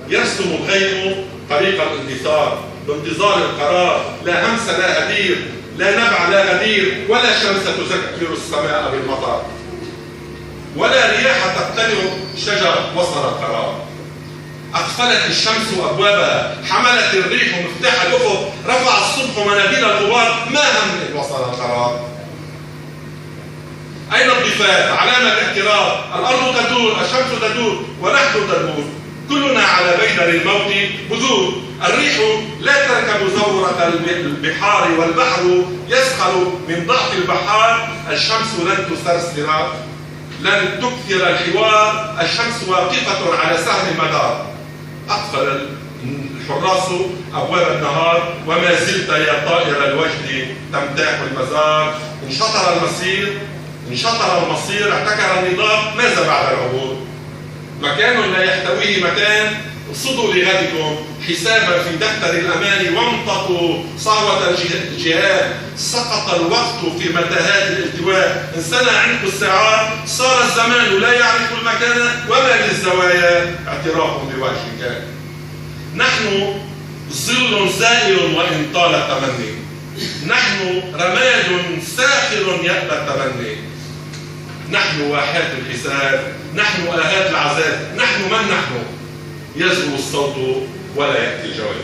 يرسم الغيم طريق الاندثار بانتظار القرار. لا همس لا هدير، لا نبع لا غدير، ولا شمس تسكر السماء بالمطر، ولا رياح تقتلع شجر وصل القرار. أقفلت الشمس أبوابها، حملت الريح مفتاح الأفق، رفع الصبح مناديل الغبار، ما هم وصل القرار. أين الضفاف؟ علامة الاعتراض. الأرض تدور، الشمس تدور، ونحن تدور، كلنا على بيدر الموت بذور. الريح لا تركب زورق البحار، والبحر يسخر من ضعف البحار. الشمس لن تسرسر، لن تكثر الحوار، الشمس واقفة على سهم المدار. أقفل الحراس أبواب النهار، وما زلت يا طائر الوجد تمتاح المزار. انشطر المصير، احتكر النظام، ماذا بعد العبور؟ مكان لا يحتويه مكان، صدوا لغدكم حسابا في دفتر الأمان، وامتطوا صهوة الجهاد. سقط الوقت في متاهات الالتواء، انسنى عنق الساعات، صار الزمان لا يعرف المكان، وما للزوايا اعتراف بوجه كان. نحن ظل زائر وإن طال التمني، نحن رماد ساخر يأبى التمني، نحن واحات الحساب، نحن آهات العذاب، نحن من نحن؟ يزهو الصوت ولا يأتي الجواب.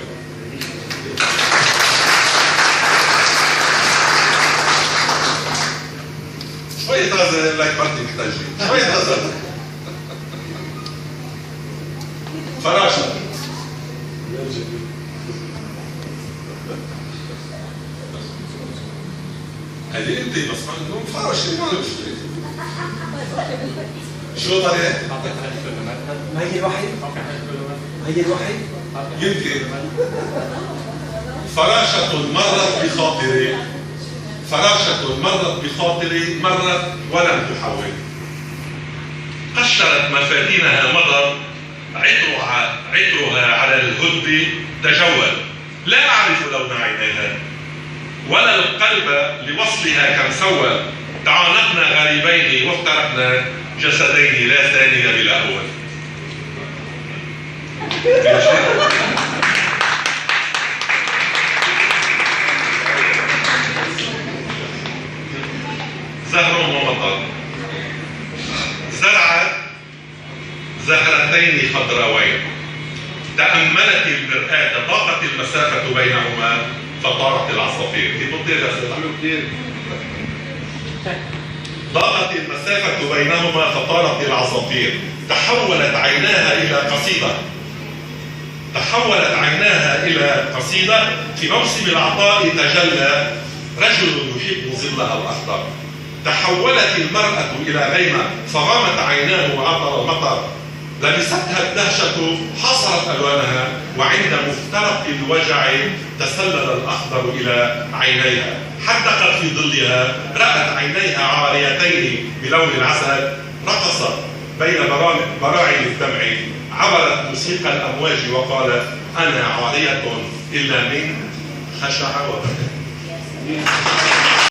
شوية غزل لك مرتي محتاجين، شوية غزل. فراشة. هذه انت بس ما عندهم فراشة، ما بشتري. شو طريقة؟ ما هي الوحي؟ هي الوحي؟ يمكن. فراشة مرت بخاطري، فراشة مرت بخاطري، مرت ولم تحول. قشرت مفاتينها مضر، عطرها على الهد تجول. لا أعرف لون عينيها ولا القلب لوصلها كم سوى. تعانقنا غريبين وافترقنا جسدين، لا ثاني بلا أول. زهر ومطر. زرعت زهرتين خضراوين، تأملت المرآة، ضاقت المسافة بينهما فطارت العصافير. كيف بتطير يا سيدي؟ ضاقت المسافة بينهما فطارت العصافير. تحولت عيناها إلى قصيدة، تحولت عيناها إلى قصيدة. في موسم العطاء تجلى رجل يحب ظلها الأخضر. تحولت المرأة إلى غيمة، فغامت عيناه وعطر المطر. لبستها الدهشة حصرت ألوانها، وعند مفترق الوجع تسلل الأخضر إلى عينيها. حدقت في ظلها، رأت عينيها عاريتين بلون العسل. رقصت بين براعم الدمع، عبرت موسيقى الأمواج وقالت أنا عارية إلا من خشع وبكى.